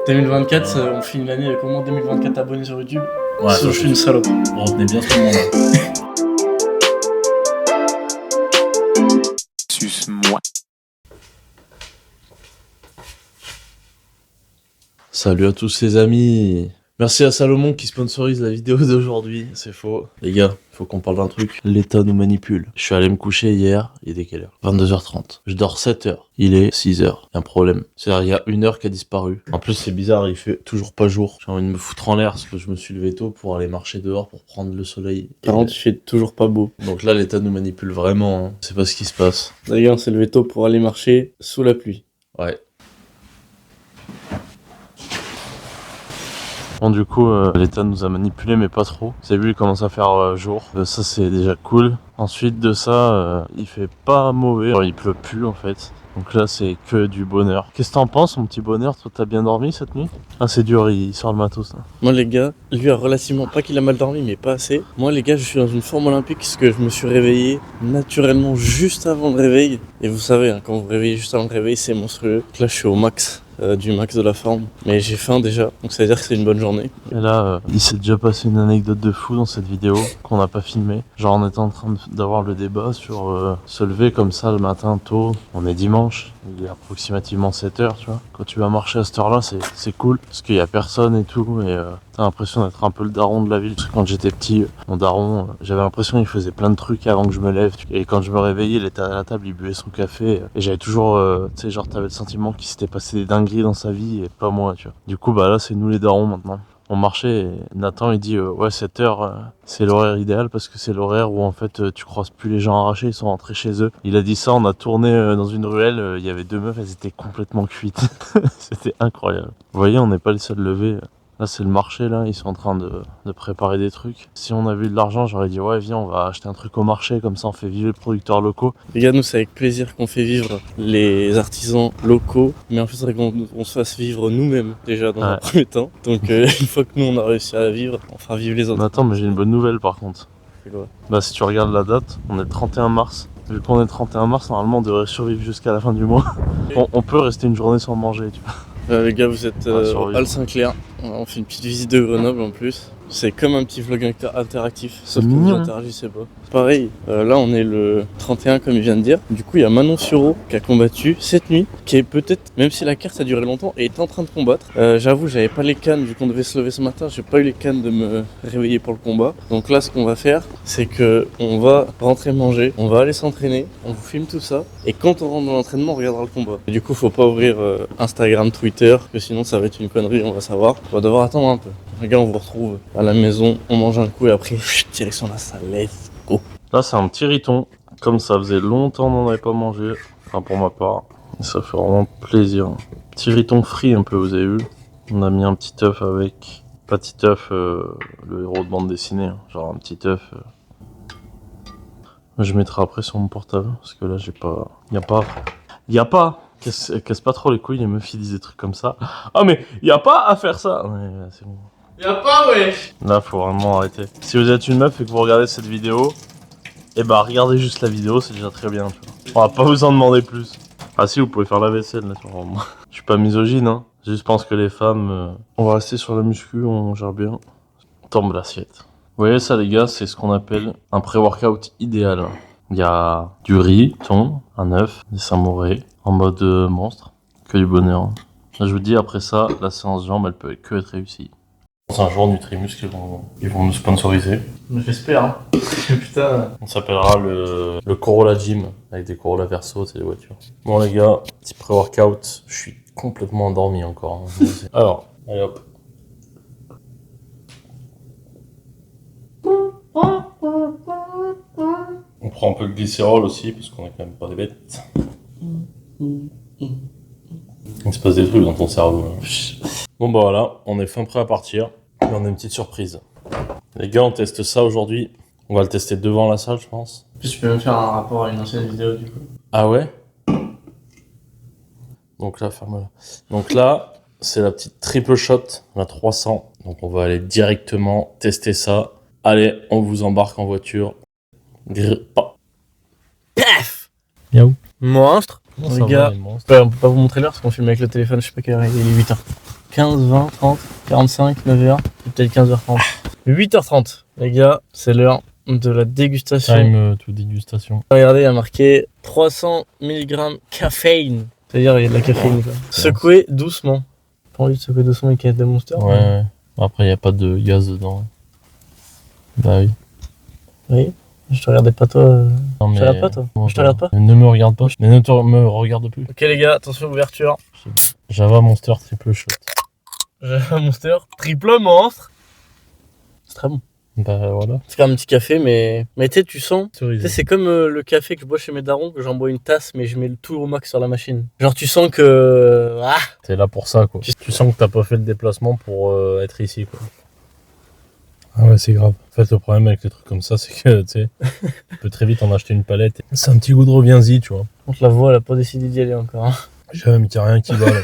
2024, on finit l'année avec au moins 2024 abonnés sur YouTube. Ouais, Sinon, je suis une salope. Retenez bien ce moment-là. Suce-moi. Salut à tous les amis. Merci à Salomon qui sponsorise la vidéo d'aujourd'hui. C'est faux. Les gars, faut qu'on parle d'un truc. L'État nous manipule. Je suis allé me coucher hier. Il est quelle heure? 22h30. Je dors 7 heures. Il est 6 heures. Y a un problème. C'est-à-dire, il y a une heure qui a disparu. En plus, c'est bizarre. Il fait toujours pas jour. J'ai envie de me foutre en l'air parce que je me suis levé tôt pour aller marcher dehors pour prendre le soleil. Par contre, il fait toujours pas beau. Donc là, l'État nous manipule vraiment. Hein. C'est pas ce qui se passe. D'ailleurs, on s'est levé tôt pour aller marcher sous la pluie. Ouais. Bon, du coup, l'État nous a manipulé, mais pas trop. Vous avez vu, il commence à faire jour. Ça, c'est déjà cool. Ensuite de ça, il fait pas mauvais. Alors, il pleut plus, en fait. Donc là, c'est que du bonheur. Qu'est-ce que t'en penses, mon petit bonheur? Toi, t'as bien dormi cette nuit? Ah, c'est dur, il sort le matos, là. Moi, les gars, lui a relativement, pas qu'il a mal dormi, mais pas assez. Moi, les gars, je suis dans une forme olympique parce que je me suis réveillé naturellement juste avant le réveil. Et vous savez, hein, quand vous vous réveillez juste avant le réveil, c'est monstrueux. Donc là, je suis au max. Du max de la forme, mais j'ai faim déjà, donc ça veut dire que c'est une bonne journée. Et là, il s'est déjà passé une anecdote de fou dans cette vidéo qu'on n'a pas filmée. Genre, on était en train d'avoir le débat sur se lever comme ça le matin tôt. On est dimanche, il est approximativement 7h, tu vois. Quand tu vas marcher à cette heure-là, c'est cool, parce qu'il y a personne et tout, et t'as l'impression d'être un peu le daron de la ville. Parce que quand j'étais petit, mon daron, j'avais l'impression qu'il faisait plein de trucs avant que je me lève. Et quand je me réveillais, il était à la table, il buvait son café. Et j'avais toujours, tu sais, genre, t'avais le sentiment qu'il s'était passé des dingueries dans sa vie et pas moi, tu vois. Du coup, bah là, c'est nous les darons maintenant. On marchait et Nathan, il dit, ouais, 7h, c'est l'horaire idéal parce que c'est l'horaire où, en fait, tu croises plus les gens arrachés, ils sont rentrés chez eux. Il a dit ça, on a tourné dans une ruelle, il y avait deux meufs, elles étaient complètement cuites. C'était incroyable. Vous voyez, on n'est pas les seuls levés. Là, c'est le marché, là, ils sont en train de préparer des trucs. Si on avait eu de l'argent, j'aurais dit, ouais, viens, on va acheter un truc au marché, comme ça on fait vivre les producteurs locaux. Les gars, nous, c'est avec plaisir qu'on fait vivre les artisans locaux, mais en fait, c'est qu'on se fasse vivre nous-mêmes, déjà, dans un premier temps. Donc, une fois que nous, on a réussi à vivre, on fera vivre les autres. Mais attends, mais j'ai une bonne nouvelle, par contre. C'est quoi? Bah, si tu regardes la date, on est le 31 mars. Vu qu'on est le 31 mars, normalement, on devrait survivre jusqu'à la fin du mois. On peut rester une journée sans manger, tu vois. Les gars, vous êtes au Hall Saint-Clair. On fait une petite visite de Grenoble en plus. C'est comme un petit vlog interactif, sauf que vous interagissez pas. Pareil, là on est le 31 comme il vient de dire. Du coup il y a Manon Sureau qui a combattu cette nuit, qui est peut-être, même si la carte a duré longtemps, est en train de combattre. J'avoue, j'avais pas les cannes, vu qu'on devait se lever ce matin, j'ai pas eu les cannes de me réveiller pour le combat. Donc là ce qu'on va faire, c'est que on va rentrer manger, on va aller s'entraîner, on vous filme tout ça, et quand on rentre dans l'entraînement, on regardera le combat. Et du coup faut pas ouvrir Instagram, Twitter, que sinon ça va être une connerie, on va savoir. On va devoir attendre un peu. Les gars, on vous retrouve à la maison, on mange un coup et après, direction la salle, let's go. Là, c'est un petit riton. Comme ça faisait longtemps qu'on n'en avait pas mangé, enfin pour ma part, et ça fait vraiment plaisir. Petit riton frit un peu, vous avez vu. On a mis un petit œuf avec, pas petit œuf, le héros de bande dessinée, hein. Genre un petit œuf. Je mettrai après sur mon portable, parce que là, j'ai pas... Y a pas Casse pas trop les couilles, les meufs ils disent des trucs comme ça. Ah mais y a pas à faire ça. Ouais, c'est bon. Y'a pas, wesh. Là, faut vraiment arrêter. Si vous êtes une meuf et que vous regardez cette vidéo, eh bah regardez juste la vidéo, c'est déjà très bien, tu vois. On va pas vous en demander plus. Ah si, vous pouvez faire la vaisselle, naturellement. Je suis pas misogyne, hein. Je juste pense que les femmes... On va rester sur la muscu, on gère bien. Tombe l'assiette. Vous voyez ça, les gars, c'est ce qu'on appelle un pré-workout idéal. Il y a du riz, thon, un œuf, des samouraïs, en mode monstre. Que du bonheur. Là, je vous dis, après ça, la séance jambes, elle peut que être réussie. C'est un jour Nutrimuscle, ils vont nous sponsoriser. J'espère, hein. Putain. On s'appellera le Corolla Gym, avec des Corolla Verso, c'est des voitures. Bon les gars, petit pré-workout, je suis complètement endormi encore. Hein. Alors, allez hop. On prend un peu de glycérol aussi, parce qu'on est quand même pas des bêtes. Il se passe des trucs dans ton cerveau. Hein. Bon bah voilà, on est fin prêt à partir. Et on a une petite surprise. Les gars, on teste ça aujourd'hui. On va le tester devant la salle, je pense. En plus, tu peux même faire un rapport à une ancienne vidéo du coup. Ah ouais? Donc là, ferme-la. Donc là, c'est la petite triple shot, la 300. Donc on va aller directement tester ça. Allez, on vous embarque en voiture. Paf! Miaou. Monstre. Comment Les ça gars, va, les monstres? on peut pas vous montrer l'heure parce qu'on filme avec le téléphone, je sais pas quelle heure il est 8h. 15, 20, 30, 45, 9h, peut-être 15h30. 8h30, les gars, c'est l'heure de la dégustation. Time to dégustation. Regardez, il y a marqué 300 mg caféine. C'est-à-dire, il y a de la caféine, quoi. Secouez doucement. Pas envie de secouer doucement une canette de Monster. Ouais. Après, il n'y a pas de gaz dedans. Bah oui. Oui. Je te regardais pas, toi. Non, mais... Je te regarde pas, toi. Bon, Je te regarde pas. Ne me regarde pas. Mais ne me regarde plus. Ok, les gars, attention, ouverture. Java Monster triple shot. Java Monster, triple monstre. C'est très bon. Bah voilà. C'est comme un petit café, mais tu sais, tu sens. Tu Cerise. sais, c'est comme le café que je bois chez mes darons, que j'en bois une tasse, mais je mets tout au max sur la machine. Genre, tu sens que. Ah. T'es là pour ça, quoi. Tu sens que t'as pas fait le déplacement pour être ici, quoi. Ah ouais, c'est grave. En fait, le problème avec les trucs comme ça, c'est que, tu sais, tu peux très vite en acheter une palette. C'est un petit goût de reviens-y, tu vois. On te la voit, elle a pas décidé d'y aller encore. Hein. J'ai même qu'il n'y a rien qui va, là.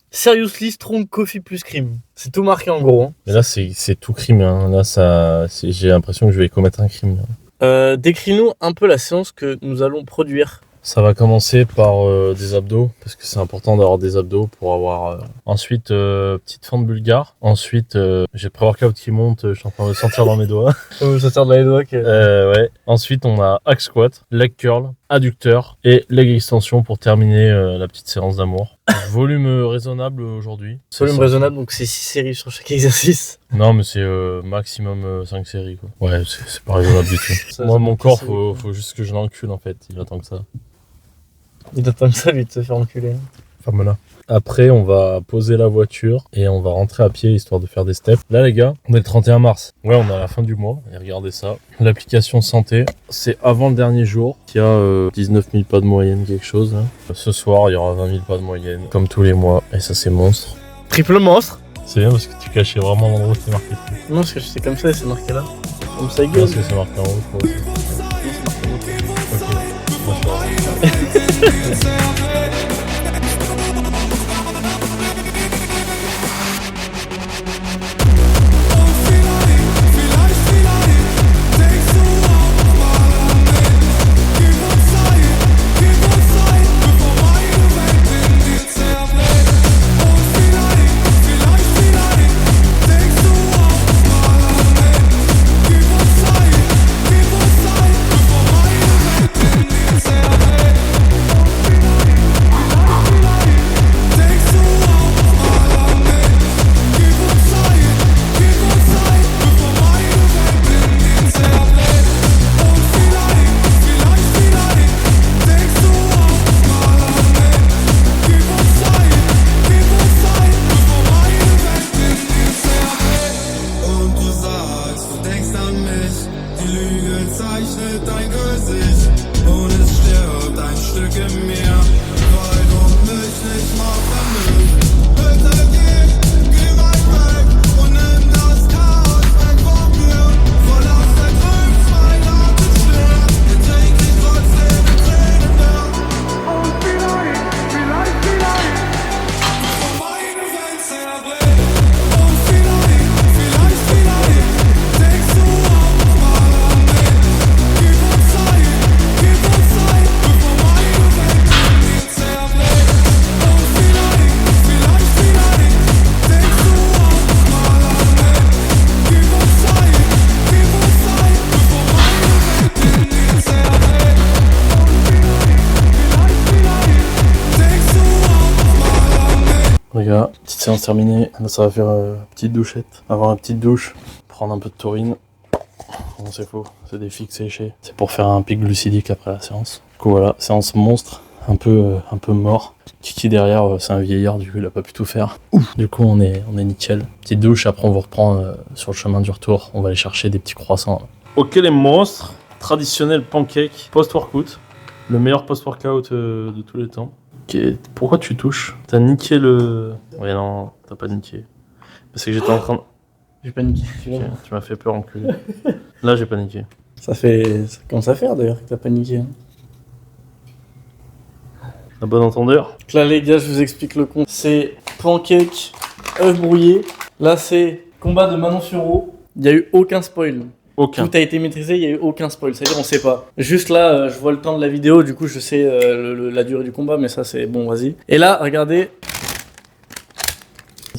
Seriously Strong Coffee plus Cream. C'est tout marqué en gros. Hein. Mais là, c'est tout crime, hein. Là, j'ai l'impression que je vais commettre un crime, là. Décris-nous un peu la séance que nous allons produire. Ça va commencer par des abdos, parce que c'est important d'avoir des abdos pour avoir... Ensuite, petite fente bulgare. Ensuite, j'ai le pré-workout qui monte, je suis en train de le sentir dans mes doigts. Ça sort de la doigts. Ouais. Ensuite, on a hack squat, leg curl, adducteur et leg extension pour terminer la petite séance d'amour. Volume raisonnable aujourd'hui. Volume raisonnable, donc c'est 6 séries sur chaque exercice. Non, mais c'est maximum 5 séries, quoi. Ouais, c'est pas raisonnable du tout. Moi, mon corps, faut juste que je l'encule, en fait. Il attend que ça. Il attend que ça, lui, de se faire enculer. Enfin, voilà. Après, on va poser la voiture et on va rentrer à pied histoire de faire des steps. Là, les gars, on est le 31 mars. Ouais, on est à la fin du mois. Et regardez ça. L'application santé, c'est avant le dernier jour. Il y a 19 000 pas de moyenne, quelque chose. Hein. Ce soir, il y aura 20 000 pas de moyenne, comme tous les mois. Et ça, c'est monstre. Triple monstre. C'est bien parce que tu cachais vraiment l'endroit où c'est marqué. Non, parce que c'est comme ça et c'est marqué là. Comme ça, Parce gueule. que c'est marqué en haut, je crois aussi. Ok. Moi, je suis Les gars, petite séance terminée. Là, ça va faire petite douchette. Avoir une petite douche, prendre un peu de taurine. Non, c'est faux, c'est des fixes séchés. C'est pour faire un pic glucidique après la séance. Du coup, voilà, séance monstre, un peu mort. Kiki derrière, c'est un vieillard, du coup, il a pas pu tout faire. Ouf. Du coup, on est nickel. Petite douche, après, on vous reprend sur le chemin du retour. On va aller chercher des petits croissants. Ok, les monstres. Traditionnel pancake post-workout. Le meilleur post-workout de tous les temps. Okay. Pourquoi tu touches? T'as niqué le... Ouais non, t'as pas niqué. Parce que j'étais en train de... J'ai paniqué. Okay. Tu m'as fait peur, enculé. Là, j'ai paniqué. Ça commence à faire d'ailleurs que t'as paniqué. Hein. À bon entendeur. Là les gars, je vous explique le compte. C'est pancake, œuf brouillé. Là c'est combat de Manon Sureau. Il n'y a eu aucun spoil. Aucun. Tout a été maîtrisé, il n'y a eu aucun spoil. C'est-à-dire on sait pas. Juste là, je vois le temps de la vidéo, du coup je sais la durée du combat, mais ça c'est bon, vas-y. Et là, regardez.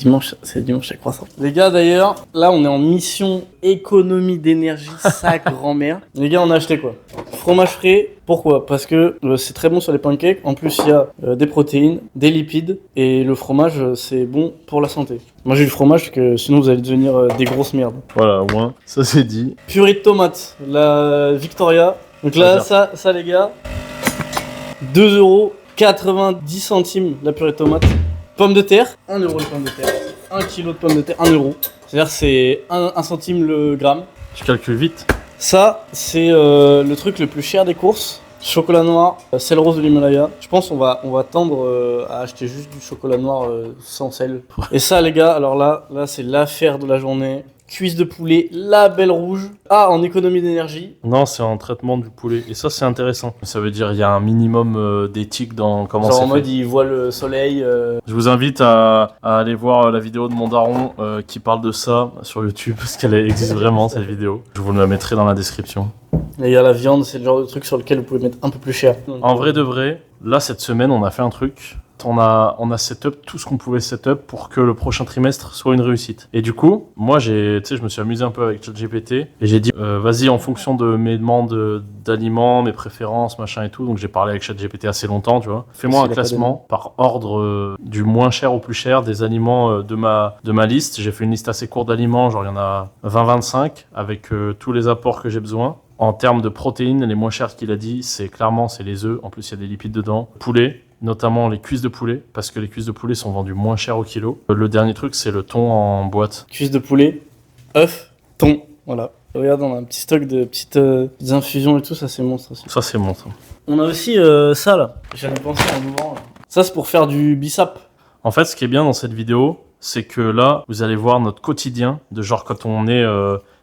Dimanche, c'est dimanche à croissant. Les gars, d'ailleurs, là, on est en mission économie d'énergie, sa grand-mère. Les gars, on a acheté quoi? Fromage frais. Pourquoi? Parce que c'est très bon sur les pancakes. En plus, il y a des protéines, des lipides. Et le fromage, c'est bon pour la santé. Mangez du fromage, parce que sinon, vous allez devenir des grosses merdes. Voilà, au moins, ça c'est dit. Purée de tomates, la Victoria. Donc là, ça les gars, 2,90 € la purée de tomates. Pommes de terre, 1 € les pommes de terre. 1 kg de pommes de terre, 1 €. C'est-à-dire c'est 1 centime le gramme. Je calcule vite. Ça, c'est le truc le plus cher des courses. Chocolat noir, sel rose de l'Himalaya. Je pense qu'on va tendre à acheter juste du chocolat noir sans sel. Et ça les gars, alors là c'est l'affaire de la journée. Cuisse de poulet, la belle rouge. Ah, en économie d'énergie. Non, c'est en traitement du poulet. Et ça, c'est intéressant. Ça veut dire qu'il y a un minimum d'éthique dans comment c'est fait. Genre en mode, il voit le soleil. Je vous invite à aller voir la vidéo de mon daron qui parle de ça sur YouTube, parce qu'elle existe vraiment, cette vidéo. Je vous la mettrai dans la description. Et il y a la viande, c'est le genre de truc sur lequel vous pouvez mettre un peu plus cher. En vrai de vrai, là, cette semaine, on a fait un truc. On a setup tout ce qu'on pouvait setup pour que le prochain trimestre soit une réussite. Et du coup, moi, je me suis amusé un peu avec ChatGPT et j'ai dit, vas-y, en fonction de mes demandes d'aliments, mes préférences, machin et tout. Donc, j'ai parlé avec ChatGPT assez longtemps, tu vois. Fais-moi un classement par ordre du moins cher au plus cher des aliments de ma liste. J'ai fait une liste assez courte d'aliments, genre il y en a 20-25 avec tous les apports que j'ai besoin. En termes de protéines, les moins chères qu'il a dit, c'est les œufs. En plus, il y a des lipides dedans. Poulet, notamment les cuisses de poulet, parce que les cuisses de poulet sont vendues moins cher au kilo. Le dernier truc, c'est le thon en boîte. Cuisses de poulet, œufs, thon, voilà. Regarde, on a un petit stock de petites infusions et tout, ça c'est monstre aussi. Ça c'est monstre. On a aussi ça là, j'en ai pensé en ouvrant. Ça c'est pour faire du bissap. En fait, ce qui est bien dans cette vidéo, c'est que là, vous allez voir notre quotidien, de genre quand on est...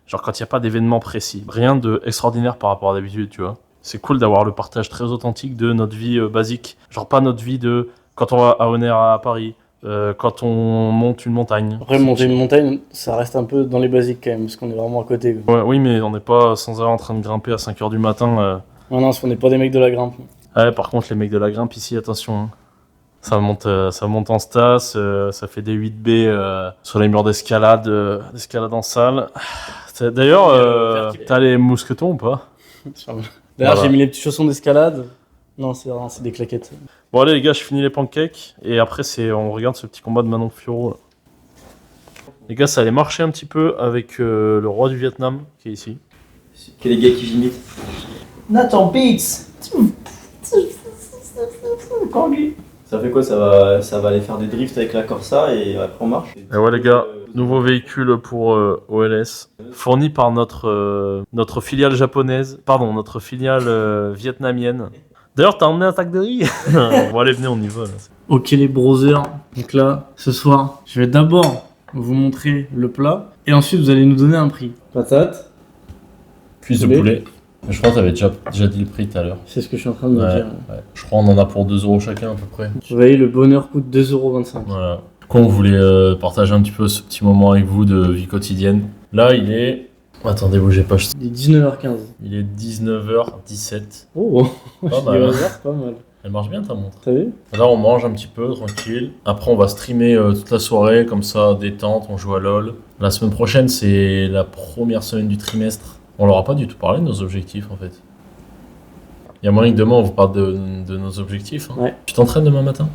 genre quand il n'y a pas d'événement précis. Rien d'extraordinaire par rapport à d'habitude, tu vois. C'est cool d'avoir le partage très authentique de notre vie basique. Genre pas notre vie de quand on va à Honner à Paris, quand on monte une montagne. Après, monter une montagne, ça reste un peu dans les basiques quand même, parce qu'on est vraiment à côté. Quoi. Ouais, oui, mais on n'est pas sans arrêt en train de grimper à 5h du matin. Non, parce qu'on n'est pas des mecs de la grimpe. Ouais, par contre, les mecs de la grimpe ici, attention. Hein. Ça monte en stas, ça fait des 8B sur les murs d'escalade en salle. D'ailleurs, t'as les mousquetons ou pas? D'ailleurs, j'ai mis les petits chaussons d'escalade. Non, c'est des claquettes. Bon, allez, les gars, je finis les pancakes. Et après, on regarde ce petit combat de Manon Fiorot. Là. Les gars, ça allait marcher un petit peu avec le roi du Vietnam qui est ici. Quel est les gars qui j'imite? Nathan Beats. Ça fait quoi? Ça va aller faire des drifts avec la Corsa et après on marche. Et ouais les gars, nouveau véhicule pour OLS, fourni par notre filiale japonaise, pardon, notre filiale vietnamienne. D'ailleurs, t'as emmené un sac de riz? Bon allez, venez, on y va. Là. Ok les brothers, donc là, ce soir, je vais d'abord vous montrer le plat et ensuite vous allez nous donner un prix. Patate. Cuisse de poulet. Je crois que t'avais déjà dit le prix tout à l'heure. C'est ce que je suis en train de me dire. Ouais. Je crois qu'on en a pour 2 € chacun à peu près. Vous voyez, le bonheur coûte 2,25 €. Voilà. Du coup, on voulait partager un petit peu ce petit moment avec vous de vie quotidienne. Là, il est... Attendez, bougez pas. Il est 19h15. Il est 19h17. Oh, pas mal. Hein. Pas mal. Elle marche bien ta montre. T'as vu? Là, on mange un petit peu, tranquille. Après, on va streamer toute la soirée, comme ça, détente, on joue à LoL. La semaine prochaine, c'est la première semaine du trimestre. On leur a pas du tout parlé de nos objectifs, en fait. Il y a moyen que demain, on vous parle de nos objectifs. Hein. Ouais. Tu t'entraînes demain matin?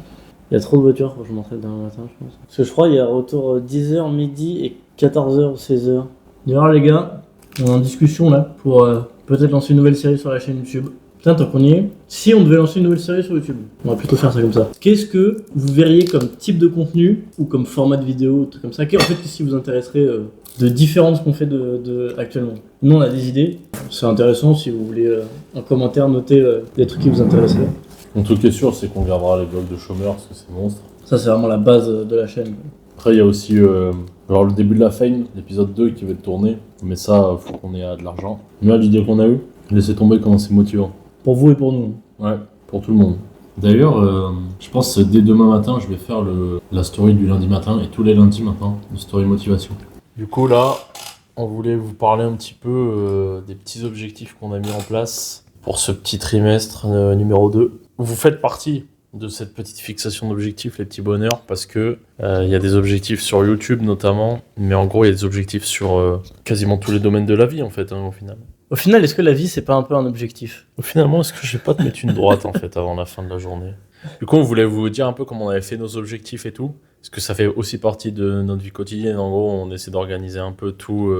Il y a trop de voitures pour que je m'entraîne demain matin, je pense. Parce que je crois qu'il y a retour 10h, midi et 14h ou 16h. D'ailleurs, les gars, on est en discussion là pour peut-être lancer une nouvelle série sur la chaîne YouTube. Putain, tant qu'on y est, si on devait lancer une nouvelle série sur YouTube, on va plutôt faire ça comme ça. Qu'est-ce que vous verriez comme type de contenu ou comme format de vidéo, truc comme ça? En fait, qu'est-ce qui vous intéresserait de différent de ce qu'on fait actuellement? Nous, on a des idées. C'est intéressant si vous voulez en commentaire noter des trucs qui vous intéresseraient. Un truc qui est sûr, c'est qu'on gardera les vlogs de chômeurs parce que c'est monstre. Ça, c'est vraiment la base de la chaîne. Après, il y a aussi alors le début de la Fame, l'épisode 2 qui va être tourné. Mais ça, faut qu'on ait de l'argent. Mais là, l'idée qu'on a eue, laissez tomber comment c'est motivant. Pour vous et pour nous. Ouais, pour tout le monde. D'ailleurs, je pense que dès demain matin, je vais faire la story du lundi matin et tous les lundis maintenant, une story motivation. Du coup, là, on voulait vous parler un petit peu des petits objectifs qu'on a mis en place pour ce petit trimestre numéro 2. Vous faites partie de cette petite fixation d'objectifs, les petits bonheurs, parce que il y a des objectifs sur YouTube notamment, mais en gros il y a des objectifs sur quasiment tous les domaines de la vie en fait, au final. Au final, est-ce que la vie, c'est pas un peu un objectif? Finalement, est-ce que je vais pas te mettre une droite en fait avant la fin de la journée? Du coup, on voulait vous dire un peu comment on avait fait nos objectifs et tout, parce que ça fait aussi partie de notre vie quotidienne. En gros, on essaie d'organiser un peu tout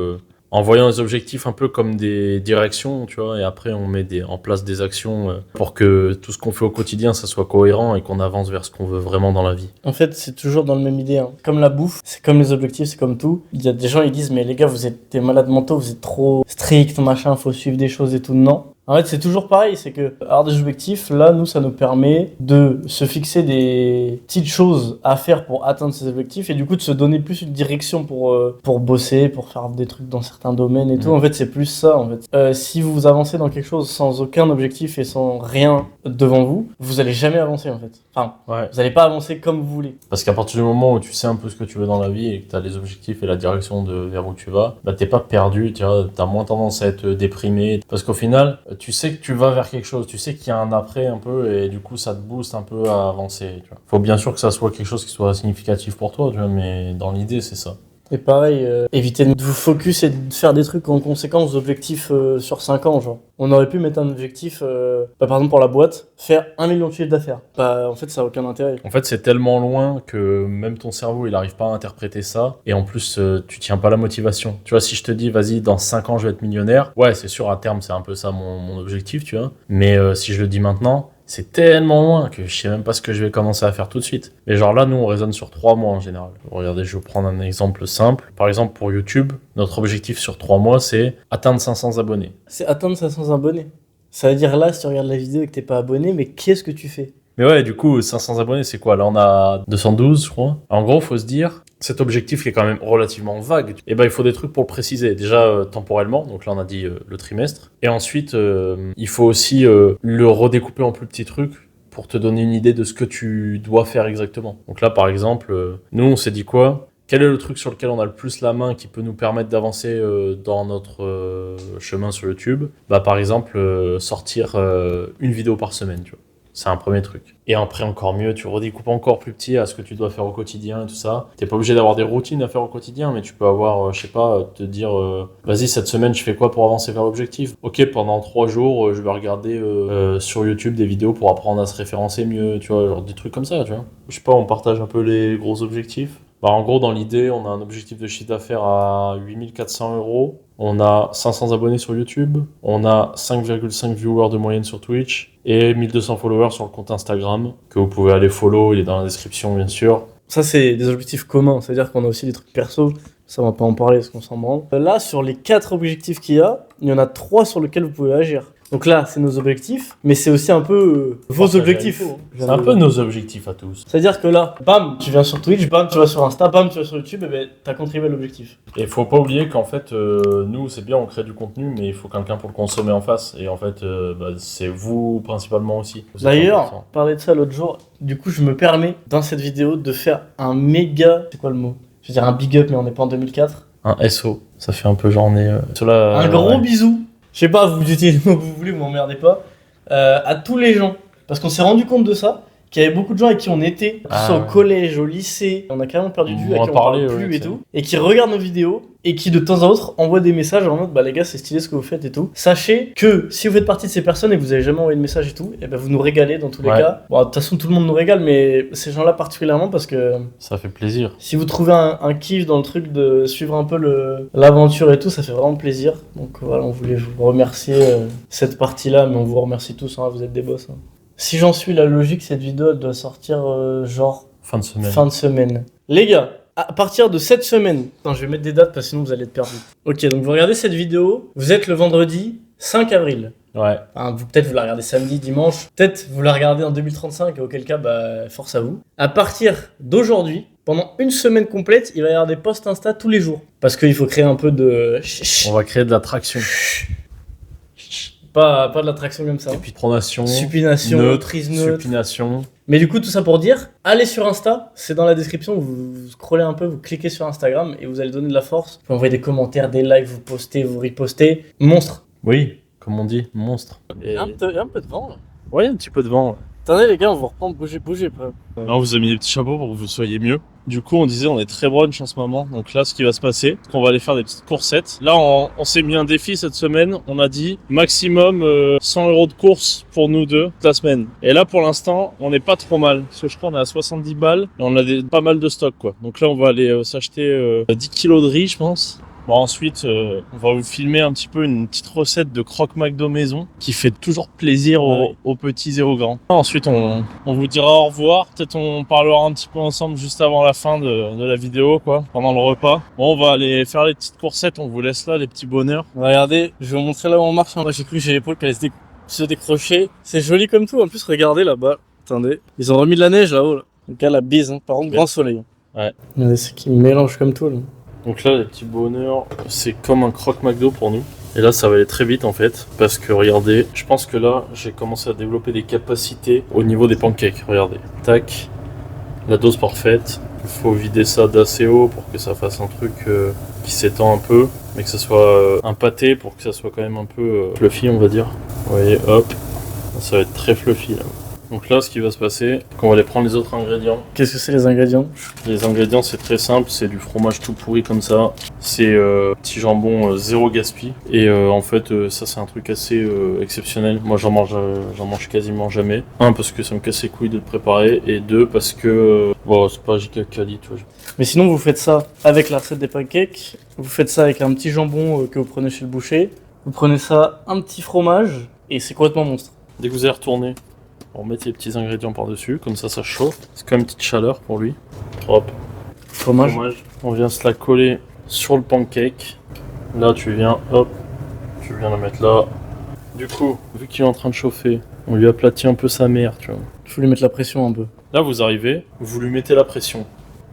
en voyant les objectifs un peu comme des directions, tu vois, et après on met en place des actions pour que tout ce qu'on fait au quotidien, ça soit cohérent et qu'on avance vers ce qu'on veut vraiment dans la vie. En fait, c'est toujours dans le même idée. Hein. Comme la bouffe, c'est comme les objectifs, c'est comme tout. Il y a des gens, ils disent, mais les gars, vous êtes des malades mentaux, vous êtes trop stricts, machin, faut suivre des choses et tout. Non. En fait, c'est toujours pareil, c'est que avoir des objectifs, là, nous, ça nous permet de se fixer des petites choses à faire pour atteindre ces objectifs et du coup de se donner plus une direction pour bosser, pour faire des trucs dans certains domaines et tout. En fait, c'est plus ça, en fait. Si vous avancez dans quelque chose sans aucun objectif et sans rien devant vous, vous allez jamais avancer, en fait. Enfin, vous allez pas avancer comme vous voulez. Parce qu'à partir du moment où tu sais un peu ce que tu veux dans la vie et que tu as les objectifs et la direction de vers où tu vas, bah t'es pas perdu, tu as moins tendance à être déprimé. Parce qu'au final, tu sais que tu vas vers quelque chose, tu sais qu'il y a un après un peu et du coup ça te booste un peu à avancer. Tu vois. Faut bien sûr que ça soit quelque chose qui soit significatif pour toi, tu vois, mais dans l'idée c'est ça. Et pareil, évitez de vous focus et de faire des trucs en conséquence d'objectifs sur 5 ans, genre. On aurait pu mettre un objectif, par exemple pour la boîte, faire 1 million de chiffre d'affaires. Bah, en fait, ça n'a aucun intérêt. En fait, c'est tellement loin que même ton cerveau, il n'arrive pas à interpréter ça. Et en plus, tu tiens pas la motivation. Tu vois, si je te dis, vas-y, dans 5 ans, je vais être millionnaire, ouais, c'est sûr, à terme, c'est un peu ça mon objectif, tu vois. Mais si je le dis maintenant, c'est tellement loin que je sais même pas ce que je vais commencer à faire tout de suite. Mais genre là, nous, on raisonne sur 3 mois en général. Regardez, je vais vous prendre un exemple simple. Par exemple, pour YouTube, notre objectif sur 3 mois, c'est atteindre 500 abonnés. C'est atteindre 500 abonnés. Ça veut dire là, si tu regardes la vidéo et que t'es pas abonné, mais qu'est-ce que tu fais? Mais ouais, du coup, 500 abonnés, c'est quoi? Là, on a 212, je crois. En gros, faut se dire, cet objectif qui est quand même relativement vague, et ben, il faut des trucs pour le préciser. Déjà, temporellement, donc là, on a dit le trimestre. Et ensuite, il faut aussi le redécouper en plus petits trucs pour te donner une idée de ce que tu dois faire exactement. Donc là, par exemple, nous, on s'est dit quoi? Quel est le truc sur lequel on a le plus la main qui peut nous permettre d'avancer dans notre chemin sur YouTube? Bah, par exemple, sortir une vidéo par semaine, tu vois. C'est un premier truc. Et après, encore mieux, tu redécoupes encore plus petit à ce que tu dois faire au quotidien et tout ça. T'es pas obligé d'avoir des routines à faire au quotidien, mais tu peux avoir, je sais pas, te dire, vas-y, cette semaine, je fais quoi pour avancer vers l'objectif? Ok, pendant 3 jours, je vais regarder sur YouTube des vidéos pour apprendre à se référencer mieux, tu vois, genre des trucs comme ça, tu vois. Je sais pas, on partage un peu les gros objectifs. Bah, en gros, dans l'idée, on a un objectif de chiffre d'affaires à 8400 €. On a 500 abonnés sur YouTube. On a 5,5 viewers de moyenne sur Twitch. Et 1200 followers sur le compte Instagram, que vous pouvez aller follow, il est dans la description, bien sûr. Ça, c'est des objectifs communs. C'est-à-dire qu'on a aussi des trucs perso. Ça, on va pas en parler parce qu'on s'en branle. Là, sur les 4 objectifs qu'il y a, il y en a 3 sur lesquels vous pouvez agir. Donc là, c'est nos objectifs, mais c'est aussi un peu vos objectifs. C'est un peu nos objectifs à tous. C'est-à-dire que là, bam, tu viens sur Twitch, bam, tu vas sur Insta, bam, tu vas sur YouTube, et ben t'as contribué à l'objectif. Et faut pas oublier qu'en fait, nous, c'est bien, on crée du contenu, mais il faut quelqu'un pour le consommer en face. Et en fait, c'est vous principalement aussi. D'ailleurs, parler de ça l'autre jour, du coup, je me permets dans cette vidéo de faire un méga. C'est quoi le mot? Je veux dire un big up, mais on n'est pas en 2004. Un SO, ça fait un peu genre on est. Un gros bisou. Je sais pas, vous utilisez le mot que vous voulez, vous m'emmerdez pas. À tous les gens. Parce qu'on s'est rendu compte de ça, qu'il y avait beaucoup de gens avec qui on était, que ce soit au collège, au lycée, on a carrément perdu de vue, à qui on parle plus et tout, et qui regardent nos vidéos, et qui de temps à autre envoient des messages en mode bah les gars c'est stylé ce que vous faites et tout. Sachez que si vous faites partie de ces personnes et que vous avez jamais envoyé de message et tout, et ben vous nous régalez dans tous les cas. Bon de toute façon tout le monde nous régale, mais ces gens-là particulièrement parce que ça fait plaisir. Si vous trouvez un kiff dans le truc de suivre un peu l'aventure et tout, ça fait vraiment plaisir. Donc voilà, on voulait vous remercier cette partie-là, mais on vous remercie tous, hein, vous êtes des boss. Hein. Si j'en suis la logique, cette vidéo elle doit sortir genre fin de semaine. Fin de semaine. Les gars, à partir de cette semaine, attends, je vais mettre des dates parce que sinon vous allez être perdus. Ok, donc vous regardez cette vidéo, vous êtes le vendredi 5 avril. Ouais. Enfin, peut-être vous la regardez samedi, dimanche, peut-être vous la regardez en 2035, et auquel cas, bah, force à vous. À partir d'aujourd'hui, pendant une semaine complète, il va y avoir des posts Insta tous les jours. Parce qu'il faut créer un peu de... On va créer de l'attraction. Pas de l'attraction comme ça. Supination. Prise neutre. Supination. Mais du coup, tout ça pour dire, allez sur Insta, c'est dans la description, vous scrollez un peu, vous cliquez sur Instagram et vous allez donner de la force. Vous envoyez des commentaires, des likes, vous postez, vous repostez. Monstre. Oui, comme on dit, monstre. Il y a un peu de vent là. Ouais, un petit peu de vent. Attendez les gars, on va reprendre bouger après. Là, on vous a mis des petits chapeaux pour que vous soyez mieux. Du coup, on disait on est très brunch en ce moment. Donc là, ce qui va se passer, c'est qu'on va aller faire des petites coursettes. Là, on s'est mis un défi cette semaine. On a dit maximum 100 € de course pour nous deux toute la semaine. Et là, pour l'instant, on n'est pas trop mal. Parce que je crois qu'on est à 70 balles et on a pas mal de stock, quoi. Donc là, on va aller s'acheter 10 kilos de riz, je pense. Bon, ensuite, on va vous filmer un petit peu une petite recette de croque McDo maison qui fait toujours plaisir aux petits et aux grands. Ensuite, on vous dira au revoir. Peut-être on parlera un petit peu ensemble juste avant la fin de la vidéo, quoi, pendant le repas. Bon, on va aller faire les petites coursettes. On vous laisse là, les petits bonheurs. Regardez, je vais vous montrer là où on marche. Moi, j'ai cru que j'ai l'épaule qui allait se décrocher. C'est joli comme tout. En plus, regardez là-bas. Attendez, ils ont remis de la neige là-haut. Là. Donc là, la bise. Hein. Par contre, grand soleil. Ouais. Regardez, c'est qui mélange comme tout là. Donc là, les petits bonheurs, c'est comme un croque McDo pour nous. Et là, ça va aller très vite en fait, parce que regardez, je pense que là, j'ai commencé à développer des capacités au niveau des pancakes. Regardez, tac, la dose parfaite. Il faut vider ça d'assez haut pour que ça fasse un truc qui s'étend un peu, mais que ça soit un pâté pour que ça soit quand même un peu fluffy, on va dire. Vous voyez, hop, ça va être très fluffy là. Donc là, ce qui va se passer, c'est qu'on va aller prendre les autres ingrédients. Qu'est-ce que c'est les ingrédients? Les ingrédients, c'est très simple, c'est du fromage tout pourri comme ça, c'est petit jambon zéro gaspille, et en fait, ça c'est un truc assez exceptionnel. Moi, j'en mange quasiment jamais. Un, parce que ça me casse les couilles de le préparer, et deux, parce que bon, c'est pas giga quali, tu vois. Mais sinon, vous faites ça avec la recette des pancakes, vous faites ça avec un petit jambon que vous prenez chez le boucher, vous prenez ça, un petit fromage, et c'est complètement monstre. Dès que vous avez retourné, on met les petits ingrédients par-dessus, comme ça chauffe. C'est quand même une petite chaleur pour lui. Hop. Fromage. On vient se la coller sur le pancake. Là, tu viens la mettre là. Du coup, vu qu'il est en train de chauffer, on lui aplatit un peu sa mère, tu vois. Il faut lui mettre la pression un peu. Là, vous arrivez, vous lui mettez la pression.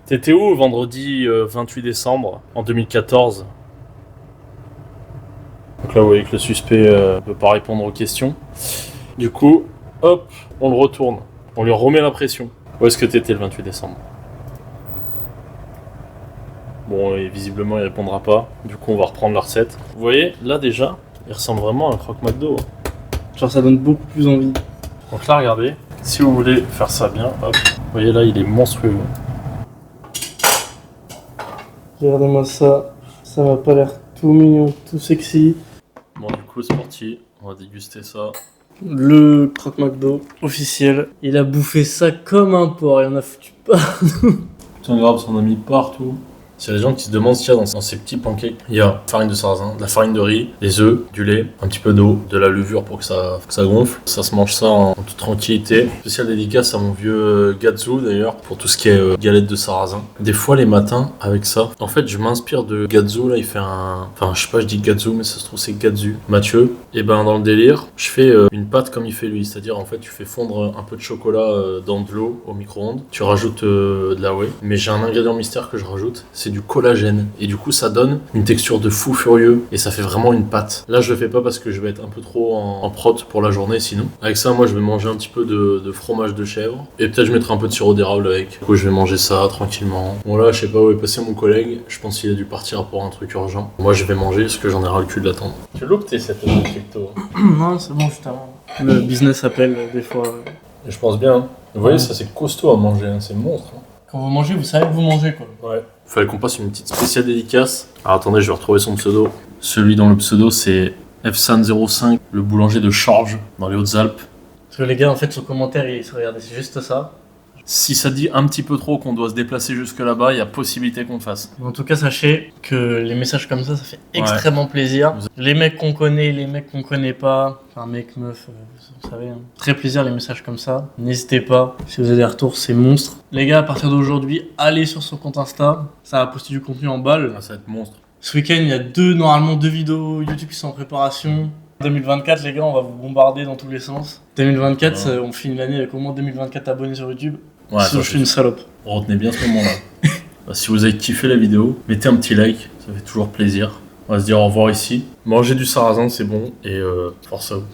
T'étais où vendredi 28 décembre en 2014 ? Donc là, vous voyez que le suspect ne peut pas répondre aux questions. Du coup, hop, on le retourne. On lui remet la pression. Où est-ce que t'étais le 28 décembre ? Bon, et visiblement, il répondra pas. Du coup, on va reprendre la recette. Vous voyez, là déjà, il ressemble vraiment à un croque McDo. Genre, ça donne beaucoup plus envie. Donc là, regardez, si vous voulez faire ça bien, hop. Vous voyez là, il est monstrueux. Regardez-moi ça. Ça m'a pas l'air tout mignon, tout sexy. Bon, du coup, c'est parti. On va déguster ça. Le croque McDo officiel. Il a bouffé ça comme un porc. Il en a foutu partout. Putain, grave, ça en a mis partout. C'est les gens qui se demandent ce qu'il y a dans ces petits pancakes. Il y a farine de sarrasin, de la farine de riz, des œufs, du lait, un petit peu d'eau, de la levure pour que ça gonfle. Ça se mange ça en toute tranquillité. Spécial dédicace à mon vieux Gazou d'ailleurs pour tout ce qui est galette de sarrasin. Des fois les matins avec ça, en fait je m'inspire de Gazou là, il fait un... Enfin je sais pas, je dis Gazou mais ça se trouve c'est Gazou. Mathieu. Et ben dans le délire, je fais une pâte comme il fait lui. C'est-à-dire en fait tu fais fondre un peu de chocolat dans de l'eau au micro-ondes. Tu rajoutes de la whey. Mais j'ai un ingrédient mystère que je rajoute, c'est du collagène et du coup ça donne une texture de fou furieux et ça fait vraiment une pâte. Là je le fais pas parce que je vais être un peu trop en prot pour la journée sinon. Avec ça moi je vais manger un petit peu de fromage de chèvre et peut-être je mettrai un peu de sirop d'érable avec. Du coup je vais manger ça tranquillement. Bon là je sais pas où est passé mon collègue, je pense qu'il a dû partir pour un truc urgent. Moi je vais manger parce que j'en ai ras le cul de l'attendre. Tu loupes cette crypto. Non c'est bon juste avant. Le business appelle des fois. Et je pense bien. Vous voyez ça c'est costaud à manger, hein. C'est monstre. Hein. Quand vous mangez, vous savez que vous mangez quoi. Ouais. Fallait qu'on passe une petite spéciale dédicace. Alors attendez, je vais retrouver son pseudo. Celui dont le pseudo c'est Fsan05, le boulanger de Charges dans les Hautes-Alpes. Parce que les gars, en fait, son commentaire, regardez, c'est juste ça. Si ça dit un petit peu trop qu'on doit se déplacer jusque là-bas, il y a possibilité qu'on le fasse. En tout cas, sachez que les messages comme ça fait extrêmement plaisir. Les mecs qu'on connaît, les mecs qu'on connaît pas, enfin mec, meuf, vous savez, hein. Très plaisir les messages comme ça. N'hésitez pas, si vous avez des retours, c'est monstre. Les gars, à partir d'aujourd'hui, allez sur son compte Insta, ça va poster du contenu en balle. Ah, ça va être monstre. Ce week-end, il y a normalement deux vidéos YouTube qui sont en préparation. 2024, les gars, on va vous bombarder dans tous les sens. 2024, on finit l'année avec au moins 2024 abonnés sur YouTube. Ouais, sinon, je suis une salope. Retenez bien ce moment-là. Si vous avez kiffé la vidéo, mettez un petit like, ça fait toujours plaisir. On va se dire au revoir ici. Mangez du sarrasin, c'est bon, et force à vous.